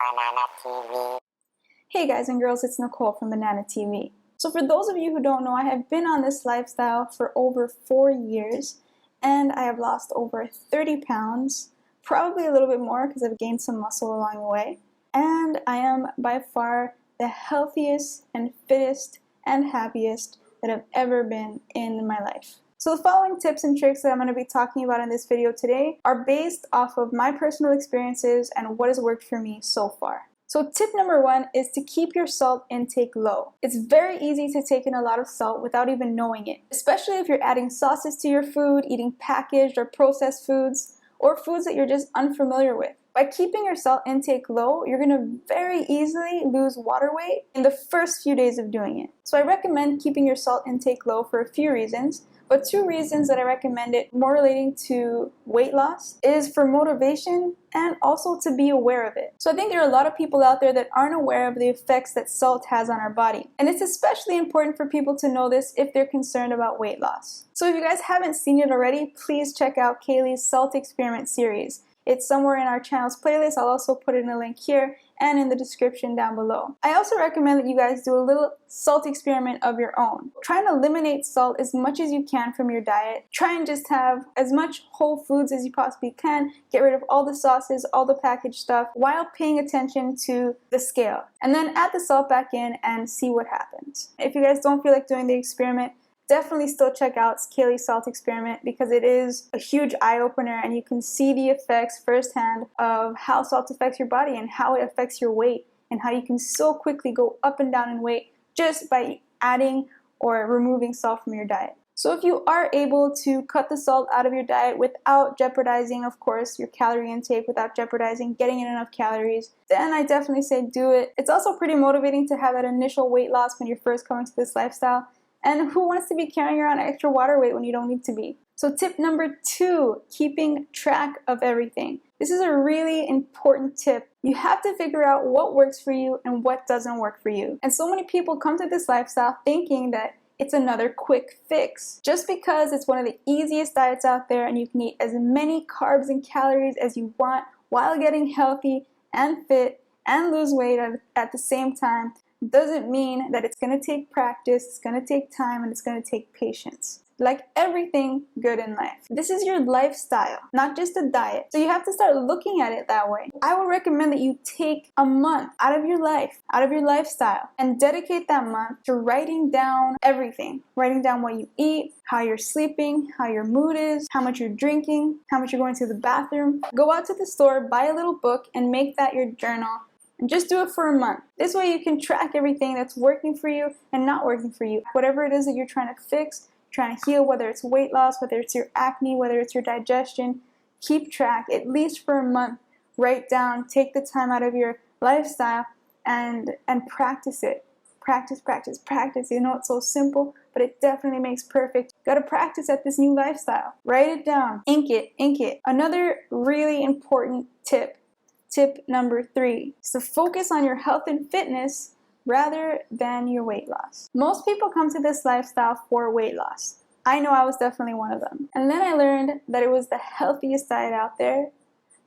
Banana TV. Hey guys and girls, it's Nicole from Banana TV. So for those of you who don't know, I have been on this lifestyle for over 4 years and I have lost over 30 pounds, probably a little bit more because I've gained some muscle along the way. And I am by far the healthiest and fittest and happiest that I've ever been in my life. So the following tips and tricks that I'm going to be talking about in this video today are based off of my personal experiences and what has worked for me so far. So tip number 1 is to keep your salt intake low. It's very easy to take in a lot of salt without even knowing it, especially if you're adding sauces to your food, eating packaged or processed foods, or foods that you're just unfamiliar with. By keeping your salt intake low, you're going to very easily lose water weight in the first few days of doing it. So I recommend keeping your salt intake low for a few reasons. But 2 reasons that I recommend it, more relating to weight loss, is for motivation and also to be aware of it. So I think there are a lot of people out there that aren't aware of the effects that salt has on our body. And it's especially important for people to know this if they're concerned about weight loss. So if you guys haven't seen it already, please check out Kaylee's Salt Experiment series. It's somewhere in our channel's playlist. I'll also put it in a link here and in the description down below. I also recommend that you guys do a little salt experiment of your own. Try and eliminate salt as much as you can from your diet. Try and just have as much whole foods as you possibly can. Get rid of all the sauces, all the packaged stuff, while paying attention to the scale. And then add the salt back in and see what happens. If you guys don't feel like doing the experiment, definitely still check out Kaylee's Salt Experiment because it is a huge eye-opener and you can see the effects firsthand of how salt affects your body and how it affects your weight and how you can so quickly go up and down in weight just by adding or removing salt from your diet. So if you are able to cut the salt out of your diet without jeopardizing, of course, your calorie intake, without jeopardizing getting in enough calories, then I definitely say do it. It's also pretty motivating to have that initial weight loss when you're first coming to this lifestyle. And who wants to be carrying around extra water weight when you don't need to be? So tip number 2, keeping track of everything. This is a really important tip. You have to figure out what works for you and what doesn't work for you. And so many people come to this lifestyle thinking that it's another quick fix. Just because it's one of the easiest diets out there and you can eat as many carbs and calories as you want while getting healthy and fit and lose weight at the same time, doesn't mean that it's going to take practice, it's going to take time, and it's going to take patience. Like everything good in life. This is your lifestyle, not just a diet. So you have to start looking at it that way. I would recommend that you take a month out of your life, out of your lifestyle, and dedicate that month to writing down everything. Writing down what you eat, how you're sleeping, how your mood is, how much you're drinking, how much you're going to the bathroom. Go out to the store, buy a little book, and make that your journal. And just do it for a month. This way you can track everything that's working for you and not working for you. Whatever it is that you're trying to fix, trying to heal, whether it's weight loss, whether it's your acne, whether it's your digestion, keep track at least for a month. Write down, take the time out of your lifestyle and practice it. Practice, practice, practice. You know, it's so simple, but it definitely makes perfect. You gotta practice at this new lifestyle. Write it down, ink it, ink it. Another really important tip. Tip number 3 is to focus on your health and fitness rather than your weight loss. Most people come to this lifestyle for weight loss. I know I was definitely one of them. And then I learned that it was the healthiest diet out there,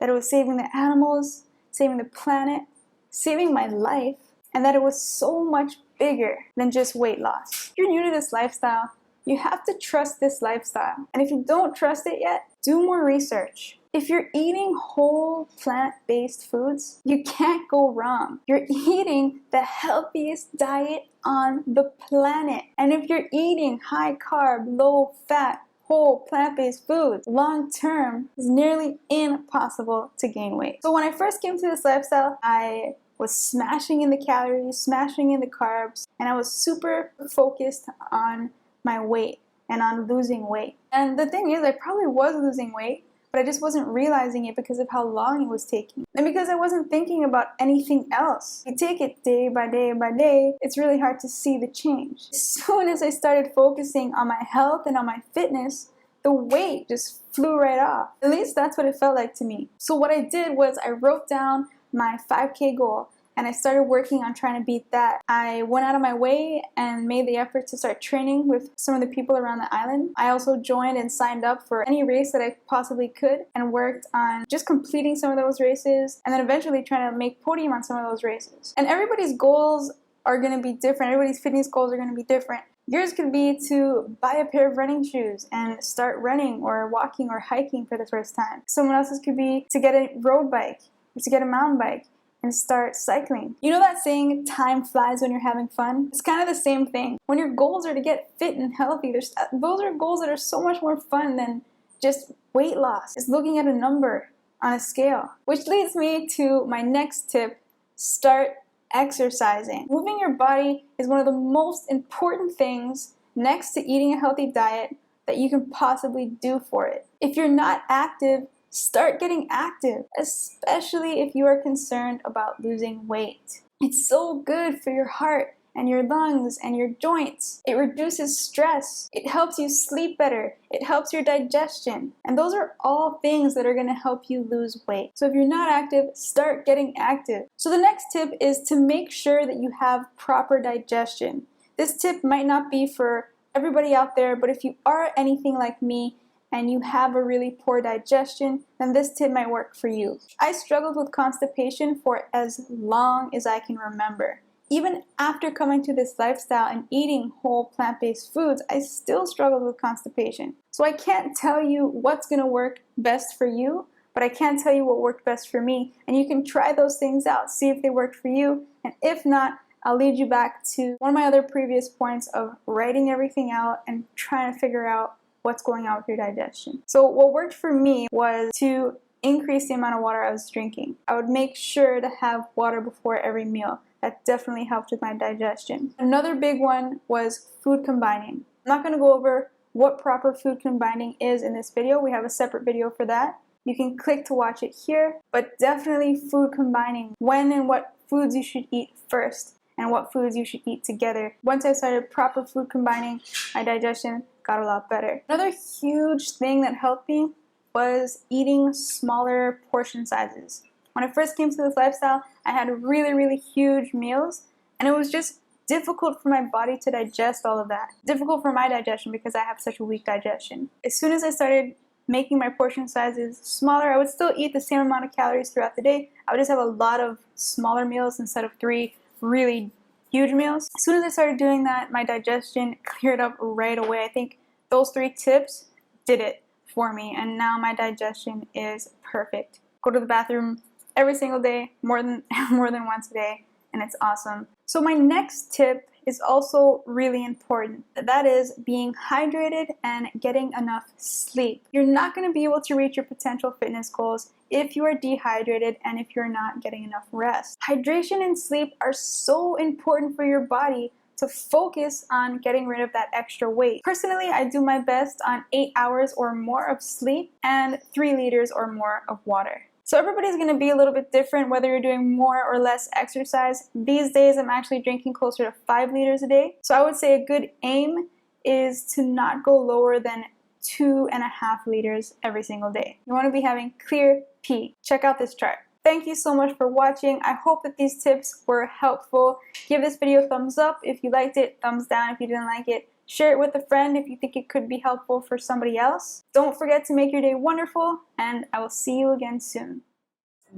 that it was saving the animals, saving the planet, saving my life, and that it was so much bigger than just weight loss. If you're new to this lifestyle, you have to trust this lifestyle. And if you don't trust it yet, do more research. If you're eating whole plant-based foods, you can't go wrong. You're eating the healthiest diet on the planet. And if you're eating high carb, low fat, whole plant-based foods, long term, it's nearly impossible to gain weight. So when I first came to this lifestyle, I was smashing in the calories, smashing in the carbs, and I was super focused on my weight and on losing weight. And the thing is, I probably was losing weight, but I just wasn't realizing it because of how long it was taking. And because I wasn't thinking about anything else. You take it day by day by day, it's really hard to see the change. As soon as I started focusing on my health and on my fitness, the weight just flew right off. At least that's what it felt like to me. So what I did was I wrote down my 5K goal and I started working on trying to beat that. I went out of my way and made the effort to start training with some of the people around the island. I also joined and signed up for any race that I possibly could and worked on just completing some of those races and then eventually trying to make podium on some of those races. And everybody's goals are going to be different. Everybody's fitness goals are going to be different. Yours could be to buy a pair of running shoes and start running or walking or hiking for the first time. Someone else's could be to get a road bike, or to get a mountain bike and start cycling. You know that saying, time flies when you're having fun? It's kind of the same thing. When your goals are to get fit and healthy, those are goals that are so much more fun than just weight loss. It's looking at a number on a scale. Which leads me to my next tip, start exercising. Moving your body is one of the most important things next to eating a healthy diet that you can possibly do for it. If you're not active, start getting active, especially if you are concerned about losing weight. It's so good for your heart and your lungs and your joints. It reduces stress. It helps you sleep better. It helps your digestion. And those are all things that are going to help you lose weight. So if you're not active, start getting active. So the next tip is to make sure that you have proper digestion. This tip might not be for everybody out there, but if you are anything like me and you have a really poor digestion, then this tip might work for you. I struggled with constipation for as long as I can remember. Even after coming to this lifestyle and eating whole plant-based foods, I still struggled with constipation. So I can't tell you what's going to work best for you, but I can tell you what worked best for me. And you can try those things out, see if they worked for you. And if not, I'll lead you back to one of my other previous points of writing everything out and trying to figure out what's going on with your digestion. So what worked for me was to increase the amount of water I was drinking. I would make sure to have water before every meal. That definitely helped with my digestion. Another big one was food combining. I'm not going to go over what proper food combining is in this video. We have a separate video for that. You can click to watch it here, but definitely food combining. When and what foods you should eat first and what foods you should eat together. Once I started proper food combining, my digestion got a lot better. Another huge thing that helped me was eating smaller portion sizes. When I first came to this lifestyle, I had really huge meals, and it was just difficult for my body to digest all of that. Difficult for my digestion because I have such a weak digestion. As soon as I started making my portion sizes smaller, I would still eat the same amount of calories throughout the day. I would just have a lot of smaller meals instead of 3 really huge meals. As soon as I started doing that, my digestion cleared up right away. I think those 3 tips did it for me, and now my digestion is perfect. Go to the bathroom every single day, more than once a day, and it's awesome. So my next tip is also really important. That is being hydrated and getting enough sleep. You're not going to be able to reach your potential fitness goals if you are dehydrated and if you're not getting enough rest. Hydration and sleep are so important for your body to focus on getting rid of that extra weight. Personally, I do my best on 8 hours or more of sleep and 3 liters or more of water. So everybody's going to be a little bit different whether you're doing more or less exercise. These days I'm actually drinking closer to 5 liters a day. So I would say a good aim is to not go lower than 2.5 liters every single day. You want to be having clear pee. Check out this chart. Thank you so much for watching. I hope that these tips were helpful. Give this video a thumbs up if you liked it, thumbs down if you didn't like it. Share it with a friend if you think it could be helpful for somebody else. Don't forget to make your day wonderful, and I will see you again soon.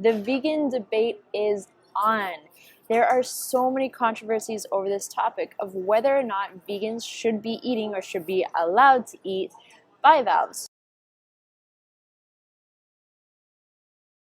The vegan debate is on. There are so many controversies over this topic of whether or not vegans should be eating or should be allowed to eat bivalves.